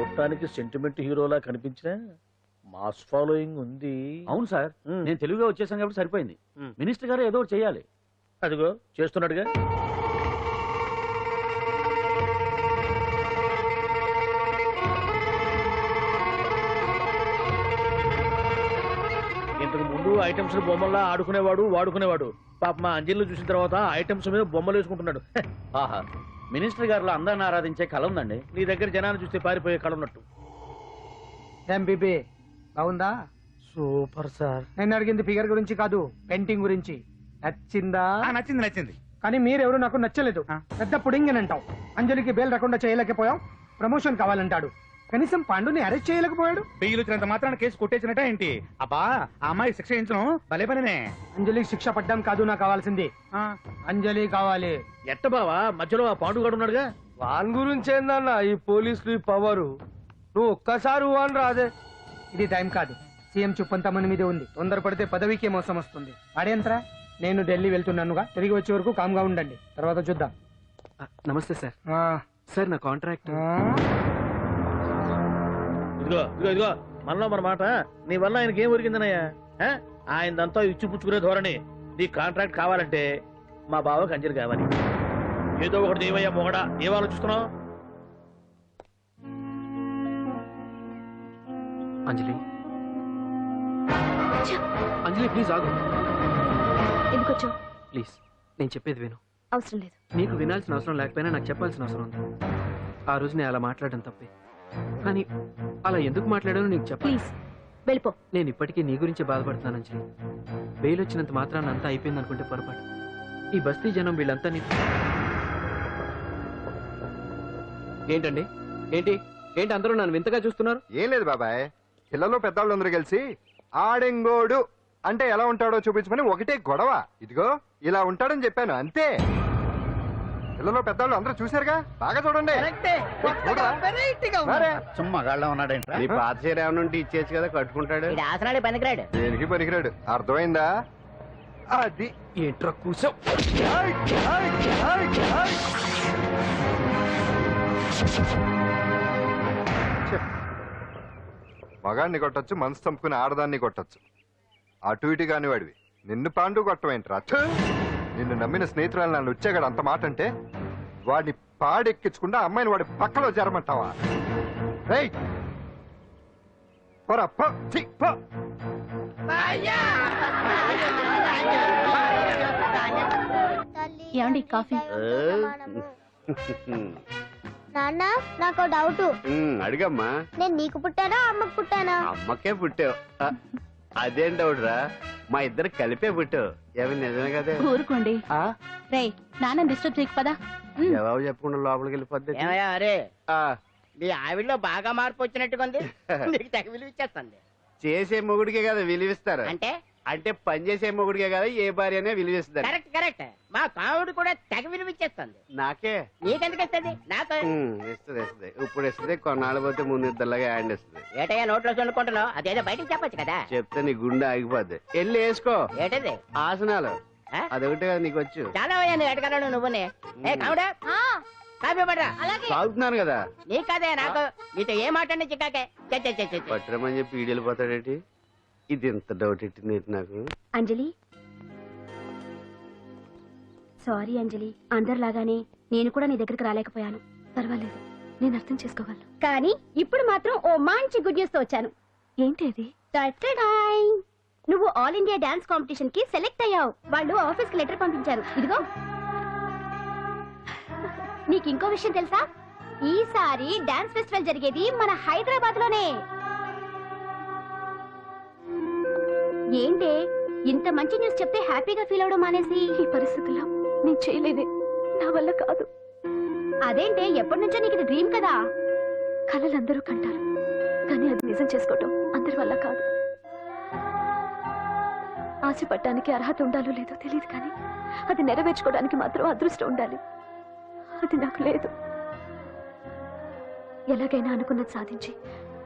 చూడటానికి సెంటిమెంట్ హీరోలా కనిపించిన మాస్ ఫాలోయింగ్ ఉంది. అవును సార్, నేను తెలుగుగా వచ్చేసాను కాబట్టి సరిపోయింది. మినిస్టర్ గారు ఏదో ఒకటి చేయాలి. అదిగో చేస్తున్నాడుగా. ఇంతకు ముందు ఐటమ్స్ బొమ్మల్లా ఆడుకునేవాడు, వాడుకునేవాడు. పాప మా అంజలిలో చూసిన తర్వాత ఐటమ్స్ మీద బొమ్మలు వేసుకుంటున్నాడు. ఆహా, మినిస్టర్ గారిలో అందరిని ఆరాధించే కళ ఉందండి. నీ దగ్గర జనాన్ని చూస్తే పారిపోయే కళ ఉన్నట్టు. ఎంబీబీ బాగుందా? Super sir. నేను అడిగింది ఫిగర్ గురించి కాదు, పెయింటింగ్ గురించి. నచ్చిందా? నచ్చింది నచ్చింది. కానీ మీరెవరు నాకు నచ్చలేదు. పెద్ద పుడింగ్ అని అంటావు. అంజలికి బెయిల్ రాకుండా చేయలేకపోయావు. ప్రమోషన్ కావాలంటాడు. కనీసం పాండుని అరెస్ట్ చేయలేకపోయాడు. బెయిల్ వచ్చినంత మాత్రాన కేసు కొట్టేసినట్ట ఏంటి? అబ్బా, ఆ అమ్మాయి శిక్ష చేయించడం భలే పనినే. అంజలికి శిక్ష పడ్డం కాదు నాకు కావాల్సింది. అంజలి కావాలి. ఎట్ట బావా, మధ్యలో ఆ పాండుగాడు ఉన్నాడుగా. వాన్ గురించి ఏందన్నా ఈ పోలీసులు ఈ పవరు? నువ్వు ఒక్కసారి వాన్ రాదే. ఇది టైం కాదు. సీఎం చుప్పంతా మన మీదే ఉంది. తొందరపడితే పదవికే మోసం వస్తుంది. అడేంతరా, నేను ఢిల్లీ వెళ్తున్నానుగా. తిరిగి వచ్చే వరకు కామ్గా ఉండండి, తర్వాత చూద్దాం. నమస్తే సార్. సార్ నా కాంట్రాక్ట్. ఇదిగో ఇదిగో ఇదిగో, మనలో మన మాట. నీ వల్ల ఆయనకి ఏం ఒరిగిందనయ్యా? ఆయనదంతా ఇచ్చి పుచ్చుకునే ధోరణి. నీ కాంట్రాక్ట్ కావాలంటే మా బావకి అంజలి కావాలి. ఏదో ఒకటి దేవయ్యా మొగడా, ఏం ఆలోచిస్తున్నావు? అంజలి, అంజలి ప్లీజ్ ఆగు. ఎందుకొచ్చావు? ప్లీజ్ నేను చెప్పేది విను. అవసరం లేదు. నీకు వినాల్సిన అవసరం లేకపోయినా నాకు చెప్పాల్సిన అవసరం ఉంది. ఆ రోజు నేను అలా మాట్లాడడం తప్పే, కానీ అలా ఎందుకు మాట్లాడానో నీకు చెప్పాలి. ప్లీజ్ వెళ్ళిపో. నేను ఇప్పటికీ నీ గురించి బాధపడుతున్నాను అంజలి. బెయిల్ వచ్చినంత మాత్రాన్ని అంతా అయిపోయింది అనుకుంటే పొరపాటు. ఈ బస్తీ జనం వీళ్ళంతా ఏంటండి? ఏంటి ఏంటి అందరూ నన్ను వింతగా చూస్తున్నారు? ఏం లేదు బాబాయ్, పిల్లలు పెద్దవాళ్ళు అందరూ కలిసి ఆడెంగోడు అంటే ఎలా ఉంటాడో చూపించమని ఒకటే గొడవ. ఇదిగో ఇలా ఉంటాడని చెప్పాను అంతే. పిల్లలు పెద్దవాళ్ళు అందరూ చూశారుగా, బాగా చూడండి. సుమ్మగాళ్ళ ఉన్నాడంట. నీ పాత చీర ఏమైనా ఉంటే ఇచ్చేసి కదా, కట్టుకుంటాడు. పనికిరాడు. దేనికి పనికిరాడు, అర్థమైందా? అది ఏంట్రా కూర్చో. మగాన్ని కొట్టచ్చు, మనసు చంపుకుని ఆడదాన్ని కొట్టచ్చు. అటు ఇటు కాని వాడివి నిన్ను పాండు కొట్టమేంట్రా? నిన్ను నమ్మిన స్నేహితురాలు నన్ను వచ్చాగాడు అంత మాట అంటే వాడిని పాడెక్కించకుండా అమ్మాయిని వాడి పక్కలో జరమంటావా? ఏమండి కాఫీ? నాన్న నాకు డౌట్. అడిగమ్మా. నేను నీకు పుట్టానా అమ్మకు పుట్టానా? అమ్మకే పుట్టావు. అదేం డౌట్ రా, మా ఇద్దరు కలిపే పుట్టావు. ఏమి నిజమే కదా? ఊరుకోండి. రేయ్, నాన్న డిస్టర్బ్ చేయకు పదా. జవాబు చెప్పకుండా లోపలికి వెళ్ళిపోద్ది. అరే, నీ ఆవిడలో బాగా మార్పు వచ్చినట్టుగా ఉంది. నీకు తెగ విలువ ఇచ్చేస్తుంది. చేసే మొగుడికే కదా విలువిస్తారు. అంటే అంటే పని చేసే మొగుడికే కదా ఏ భార్య అనే విలువిస్తారు. Correct correct. మా కావుడు కూడా తెగ విలువ ఇచ్చేస్తుంది. నాకే? నీకెందుకు ఇస్తుంది? నాకు ఇస్తుంది ఇస్తుంది. ఇప్పుడు ఇస్తుంది, కొన్నాళ్ళు పోతే ముందు ఇద్దరులాగా హ్యాండ్ ఇస్తుంది. ఏటయ్యా నోట్లో చల్లుకుంటున్నావు? అదేదో బయటికి చెప్పొచ్చు కదా. చెప్తే నీ గుండె ఆగిపోద్ది. వెళ్ళి వేసుకో. ఏటది? ఆసనాలు. అదొకటి కదా నీకు వచ్చు. చాలా అయ్యా నువ్వు ఎడగలను. నువ్వునే ఏ కావుడా కాఫీ పడరా. తాగుతున్నాను కదా. నీ కదే నాకు. నీతో ఏ మాట చిక్కాకే పట్టరమని చెప్పి ఈడు వెళ్ళిపోతాడేంటి? ఇది ఎంత డౌట్ ఎట్టింది నాకు. అంజలి, సారీ అంజలి. అందరిలాగానే నేను కూడా నీ దగ్గరికి రాలేకపోయాను. పర్వాలేదు, నేను అర్థం చేసుకోగలను. కానీ ఇప్పుడు మాత్రం ఓ మంచి గుడ్ న్యూస్ తో వచ్చాను. ఏంటి అది? నువ్వు ఆల్ ఇండియా డాన్స్ కాంపిటీషన్ కి సెలెక్ట్ అయ్యావు. వాళ్ళు ఆఫీస్ కి లెటర్ పంపించారు. ఇదిగో. నీకు ఇంకో విషయం తెలుసా? ఈసారి డాన్స్ ఫెస్టివల్ జరిగేది మన హైదరాబాద్ లోనే. ఏంటే ఇంత మంచి న్యూస్ చెప్తే హ్యాపీగా ఫీల్ అవడం మానేసి? ఈ పరిస్థితుల్లో నేను చేయలేదే, నా వల్ల కాదు. అదేంటే, ఎప్పటి నుంచో నీకు ఇది డ్రీమ్ కదా? కళలు అందరూ కంటారు, కానీ అది నిజం చేసుకోవటం అందరి వల్ల కాదు. ఆశపడటానికి అర్హత ఉండాలో లేదో తెలియదు, కానీ అది నెరవేర్చుకోవడానికి మాత్రం అదృష్టం ఉండాలి. అది నాకు లేదు. ఎలాగైనా అనుకున్నది సాధించి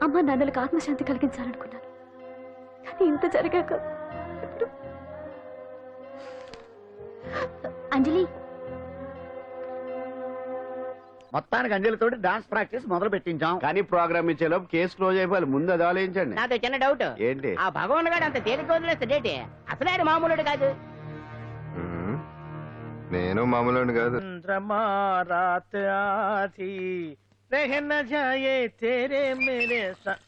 అమ్మ నాన్నలకు ఆత్మశాంతి కలిగించాలనుకున్నాను. కానీ ఇంత జరిగాక అంజలి, మొత్తానికి అంజలితోటి డాన్స్ ప్రాక్టీస్ మొదలు పెట్టించాం. కానీ ప్రోగ్రామ్ ఇచ్చేలోపు కేసు క్లోజ్ అయిపోవాలి. ముందు అది ఆలోచించండి. నాతో చిన్న డౌట్. ఏంటి? ఆ భగవాన్ గారు అంత తేలిక వదిలేస్తాడేటి? అసలు ఆయన మామూలుడు కాదు. నేను మామూలు కాదు. चंद्रमा रात आधी रह न जाए तेरे मेरे साथ.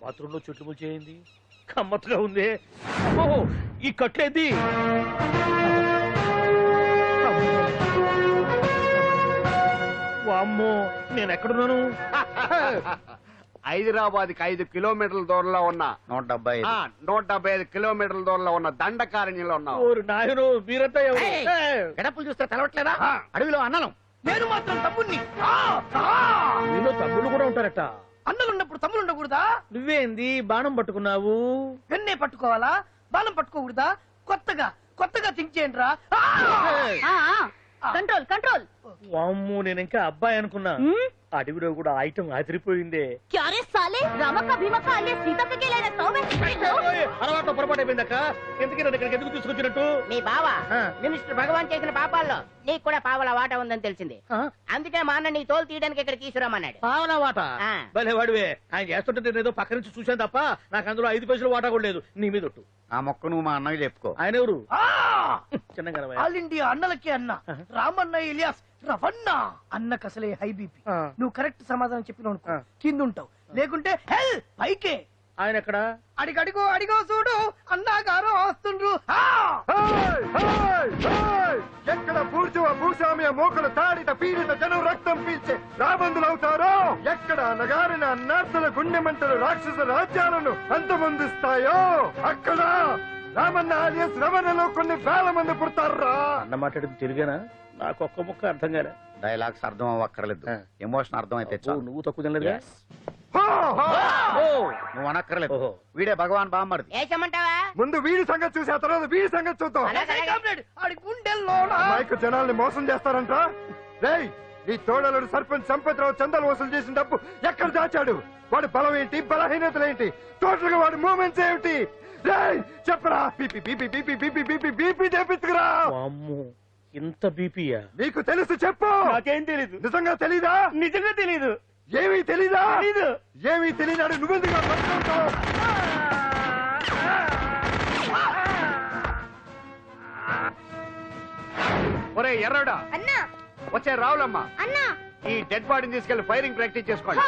బాత్రూమ్ లో చుట్లు చేయింది గమ్మత్తుగా ఉంది. ఓహో ఈ కట్లేది. వామ్మో నేను ఎక్కడున్నాను? హైదరాబాద్ కి 5 కిలోమీటర్ల దూరంలో ఉన్న 175 కిలోమీటర్ల దూరంలో ఉన్న దండకారణ్యంలో ఉన్నావు. ఓరు నాయను మీరంతా ఎవరు? గడపలు చూస్తే తెలవట్లేదా? అడవిలో అన్నలం. నేను మాత్రం తమ్ముణ్ణి. మీలో తమ్ముళ్ళు కూడా ఉంటారట. అన్నలున్నప్పుడు తమ్ముడు ఉండకూడదా? నువ్వేంది బాణం పట్టుకున్నావు? వెన్నే పట్టుకోవాలా? బాణం పట్టుకోకూడదా? కొత్తగా థింక్ చేయండి రా. Control control. వామ్మో నేను ఇంకా అబ్బాయి అనుకున్నా. అడవిలో కూడా ఐటమ్ ఆదిరిపోయిందే. క్యారే సాలే రామక్క భీమక్క అల్లే సీతక్కకి లేదా సౌమే. అలవాటు పొరపాటు అయిపోయిందక్క. ఎందుకు నన్ను ఇక్కడికి ఎందుకు తీసుకొచ్చినట్టు? మీ బావ మినిస్టర్ భగవాన్ చేసిన పాపాల్లో నీకు కూడా పావల వాటా ఉందని తెలిసింది. అందుకే మా అన్న నీ తోలు తీయడానికి ఇక్కడ తీసుకురామన్నాడు. పావలా వాటా? భలే వాడివే. ఆయన చేస్తుంటే నేను ఏదో పక్క నుంచి చూశాను తప్ప నాకు అందులో 5 పైసలు వాటా కూడా లేదు. నీ మీద ఒట్టు. ఆ మొక్క నువ్వు మా అన్నకి చెప్పుకో. ఆయన ఎవరు? చిన్నగా ఆల్ ఇండియా అన్నలకి అన్న రామన్న ఇలియాస్ రవన్న. అన్నకు అసలే హై బీపీ. నువ్వు కరెక్ట్ సమాధానం చెప్పిన కింద ఉంటావు, లేకుంటే హెల్ పైకే. ఆయన ఎక్కడ? అడిగో చూడు అన్నగారు వస్తుండ్రు. ఎక్కడ పూర్చువ భూస్వామ్య మోకలు తాడిత పీడిత జనం రక్తం పీల్చే రాబందులవుతారో, ఎక్కడ నగారిన నర్సుల గుండె మంటలు రాక్షస రాజ్యాలను అంతమొందిస్తాయో, అక్కడ రామన్న ఆలియస్ రమణలో కొన్ని వేల మంది పుడతారా. అన్న మాట్లాడింది తిరిగానా? నాకు ఒక్క ముక్క అర్థం కాలే. డైలాగ్స్ అర్థం అవ్వక్కర్లేదు, ఎమోషన్ అర్థం అయితే చాలు. నువ్వు తక్కువ తినలేదా? నువ్వు అనక్కర్లేదు. వీడే భగవాన్ బామ్మర్ది. ఏమంటావా? ముందు వీడి సంగతి చూసి ఆ తర్వాత వీడి సంగతి చూద్దాం. మైకు జనాల్ని మోసం చేస్తారంట. రేయ్, నీ తోడలుడు సర్పంచ్ సంపత్రావు చందాలు వసూలు చేసిన డబ్బు ఎక్కడ దాచాడు? వాడి బలం ఏంటి, బలహీనతలేంటి, టోటల్ గా వాడి మూమెంట్స్ ఏమిటి? రేయ్ చెప్పరా. BP BP BP BP BP BP చేపించుకురా. ఇంత బీపీయా? నీకు తెలుసు చెప్పు. నాకేం తెలీదు. నిజంగా తెలీదా? నిజంగా తెలీదు. ఏమీ తెలీదా? ఏమీ తెలియనాడు నువ్వెందుగా పట్టుకుంటావు? ఒరే ఎర్రడా, అన్నా వచ్చే రావులమ్మా, అన్నా ఈ డెడ్ బాడీని తీసుకెళ్లి ఫైరింగ్ ప్రాక్టీస్ చేసుకోండి.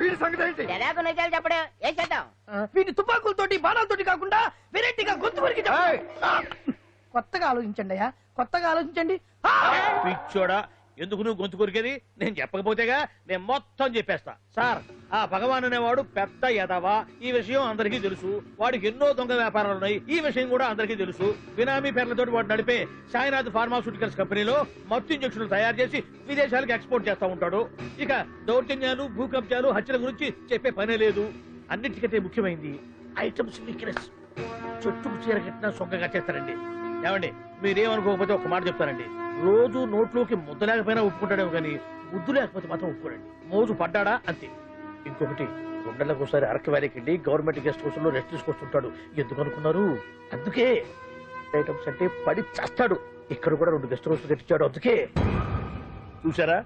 వీడి సంగతి ఏంటి? ఎలాగో నిజాలు చెప్పడు. ఏం చేద్దాం? వీటి తుపాకులతోటి బాణాలతోటి కాకుండా వెరైటీగా గొంతు వరకు కొత్తగా ఆలోచించండి అయ్యా, కొత్తగా ఆలోచించండి. పిచ్చోడా, ఎందుకు నువ్వు గొంతు కొరికేది? నేను చెప్పకపోతేగా నేను మొత్తం చెప్పేస్తా. సార్, ఆ భగవాన్ అనేవాడు పెద్ద యదవా. ఈ విషయం అందరికీ తెలుసు. వాడికి ఎన్నో దొంగ వ్యాపారాలు ఉన్నాయి. ఈ విషయం కూడా అందరికీ తెలుసు. బినామీ పేర్లతోటి వాడు నడిపే సాయినాథ్ ఫార్మాస్యూటికల్స్ కంపెనీలో మత్తు ఇంజక్షన్లు తయారు చేసి విదేశాలకు ఎక్స్పోర్ట్ చేస్తా ఉంటాడు. ఇక దౌర్జన్యాలు, భూకబ్జాలు, హత్యల గురించి చెప్పే పనే లేదు. అన్నిటికంటే ముఖ్యమైనది ఐటమ్స్ వీక్నెస్. చెట్టుకు చీర కట్టినా సొంగగా చేస్తారండి. ఏమండి, మీరేమనుకోకపోతే ఒక మాట చెప్తానండి. రోజు నోట్లోకి ముద్ద లేకపోయినా ఒప్పుకుంటాడేమో కానీ ముద్దు లేకపోతే మాత్రం ఒప్పుకోడండి. మోజు పడ్డాడా అంతే. ఇంకొకటి, 2 నెలలకు ఒకసారి అరకు వ్యాలీకి వెళ్ళి గవర్నమెంట్ గెస్ట్ హౌస్ లో రెస్ట్ తీసుకొస్తుంటాడు. ఎందుకు అనుకున్నారు? అందుకే. ఐటమ్స్ అంటే పడి చేస్తాడు. ఇక్కడ కూడా 2 గెస్ట్ హౌస్ కట్టించాడు. అందుకే. చూసారా,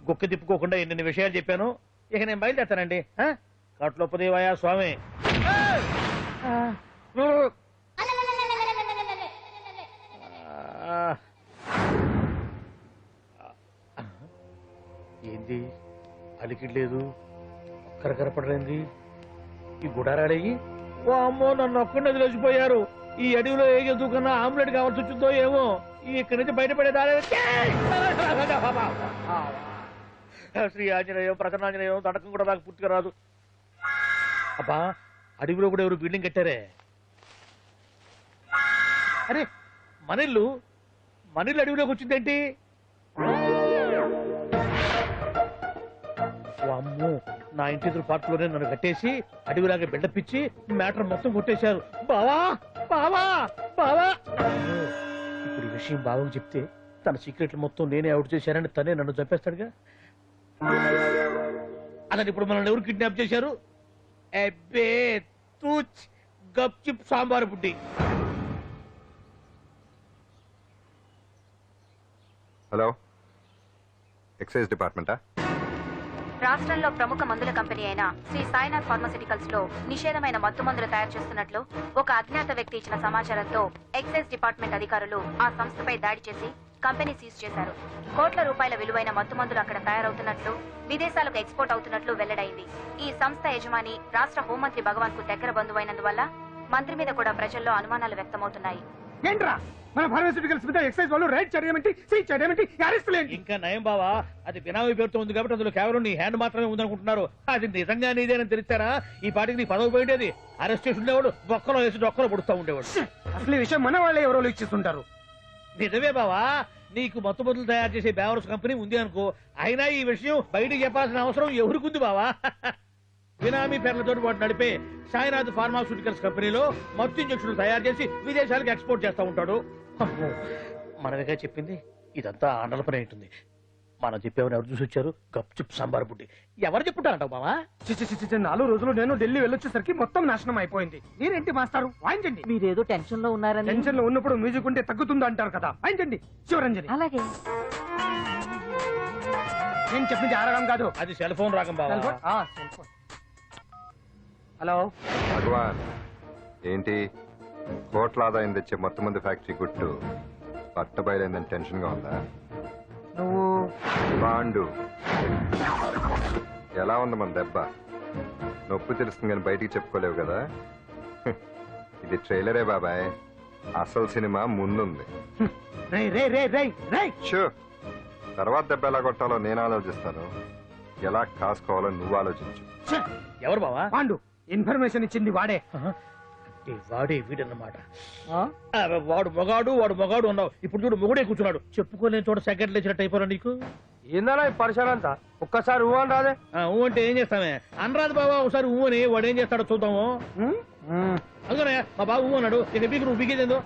గుక్క తిప్పుకోకుండా ఎన్ని విషయాలు చెప్పాను. ఇక నేను బయలుదేరుతానండి. కట్లోపదేవయ్యా స్వామి. ఏంది అలికిడ్లేదు, కరకరపడలేంది ఈ గుడారాడయ్యి? ఓ అమ్మో, నన్ను ఒక్కడే వదిలేసిపోయారు. ఈ అడవిలో ఏ జంతువుకన్నా ఆమ్లెట్ కావాల్సి వచ్చిందో ఏమో. ఇక్కడి నుంచి బయటపడేదారే. శ్రీ ఆంజనేయం, ప్రసన్నాంజనేయం, తడకం కూడా నాకు పూర్తిగా రాదు. అబ్బా, అడవిలో కూడా ఎవరు బిల్డింగ్ కట్టారే? అరే, మనిల్లు అడవిలోకి వచ్చిందేంటి? అమ్మో, నా ఇంటి ఎదురు పార్కులోనే నన్ను కట్టేసి అడవిలాగా బిల్డపిచ్చి మ్యాటర్ మొత్తం కొట్టేశారు. బావా బావా బావా. ఇప్పుడు ఈ విషయం బావకు చెప్తే తన సీక్రెట్లు మొత్తం నేనే అవుట్ చేశానని తనే నన్ను చంపేస్తాడుగా. అతను ఇప్పుడు మనల్ని ఎవరు కిడ్నాప్ చేశారు? అబ్బే తూచ్ గప్ చిప్ సాంబార్ బుడ్డి. హలో, ఎక్సైజ్ డిపార్ట్మెంటా? రాష్ట్రంలో ప్రముఖ మందుల కంపెనీ అయిన శ్రీ సాయినాథ్ ఫార్మాసిటికల్స్ లో నిషేధమైన మత్తు మందులు తయారు చేస్తున్నట్లు ఒక అజ్ఞాత వ్యక్తి ఇచ్చిన సమాచారంతో ఎక్సైజ్ డిపార్ట్మెంట్ అధికారులు ఆ సంస్థపై దాడి చేసి కంపెనీ సీజ్ చేశారు. కోట్ల రూపాయల విలువైన మత్తు మందులు అక్కడ తయారవుతున్నట్లు, విదేశాలకు ఎక్స్పోర్ట్ అవుతున్నట్లు వెల్లడైంది. ఈ సంస్థ యజమాని రాష్ట్ర హోంమంత్రి భగవాన్ కు దగ్గర బంధువైనందువల్ల మంత్రి మీద కూడా ప్రజల్లో అనుమానాలు వ్యక్తమవుతున్నాయి. ఏంట్రా మన ఫార్మాసిటికల్స్ మీద ఎక్సైజ్ వాళ్ళు రైడ్ చేయడమేంటి, సీజ్ చేయడమేంటి, అరెస్ట్ లేంటి? ఇంకా నయం బావా, అది బినామీ పేరుతో ఉంది కాబట్టి అందులో కేవలం నీ హ్యాండ్ మాత్రమే ఉందనుకుంటున్నారు. అది నిజంగా నీదేనని తెలిసారా ఈ పాటికి నీ పదవి పోయిండేది. అరెస్ట్ చేసి ఉండేవాడు, బొక్కలో వేసి డొక్కలో పుడుతూ ఉండేవాడు. అసలు ఈ విషయం మన వాళ్ళే ఎవరో ఇచ్చేస్తుంటారు. నిజమే బావా, నీకు మత్తు మందులు తయారు చేసే బేవర్స్ కంపెనీ ఉంది అనుకో, అయినా ఈ విషయం బయటికి చెప్పాల్సిన అవసరం ఎవరికుంది బావా? బినామీ పేర్లతో వాడు నడిపే సాయినాథ్ ఫార్మాస్యూటికల్స్ కంపెనీలో మత్తు ఇంజక్షన్లు తయారు చేసి విదేశాలకు ఎక్స్పోర్ట్ చేస్తూ ఉంటాడు. అమ్మో, మనమేగా చెప్పింది, ఇదంతా ఆండల పని ఉంటుంది. మనం చెప్పేవని ఎవరు చూసి వచ్చారు? గప్చుప్ సాంబార్ బుడ్డి. ఎవరు చెప్పుంటారంటావు బావా? 4 రోజులు నేను ఢిల్లీ వెళ్ళొచ్చేసరికి మొత్తం నాశనం అయిపోయింది. మీరేంటి మాస్టారు, వాయించండి. మీరేదో టెన్షన్ లో ఉన్నారని. టెన్షన్ లో ఉన్నప్పుడు మ్యూజిక్ ఉంటే తగ్గుతుంది అంటారు కదా, వాయించండి శివరంజని. అలాగే. నేను చెప్పింది ఆరగం కాదు, అది సెల్ ఫోన్ రాగం బావా. Cell phone. హలో భగవాన్, ఏంటి కోట్ల ఆదాయం తెచ్చే మొత్తం మంది ఫ్యాక్టరీ గుట్టు పట్ట బయలైందని టెన్షన్ గా ఉందా? నువ్వు పాండు, ఎలా ఉంది మన దెబ్బ? నొప్పి తెలుస్తుంది కానీ బయటికి చెప్పుకోలేవు కదా. ఇది ట్రైలరే బాబాయ్, అసలు సినిమా ముందుంది. రే రే రే రే రే షూ, తర్వాత దెబ్బ ఎలా కొట్టాలో నేను ఆలోచిస్తాను, ఎలా కాసుకోవాలో నువ్వు ఆలోచించు. ఎవరు బావా? పాండు, ఇన్ఫర్మేషన్ ఇచ్చింది వాడే. అంటే వాడే వీడన్నమాట. వాడు మొగాడు అన్నావు, ఇప్పుడు చూడు మొగుడే కూర్చున్నాడు. చెప్పుకోలేని చోట సెకండ్ లేచినట్టు అయిపోరా నీకు. ఏందన్నా పరిసరంతా ఒక్కసారి ఊ అని రాదే. ఊ అంటే ఏం చేస్తామే? అనరాదు బాబా, ఒకసారి ఊ అని వాడు ఏం చేస్తాడో చూద్దాము. అందుకనే మా బాబు ఊ అన్నాడు, ఇక నువ్వు బిగేదేందో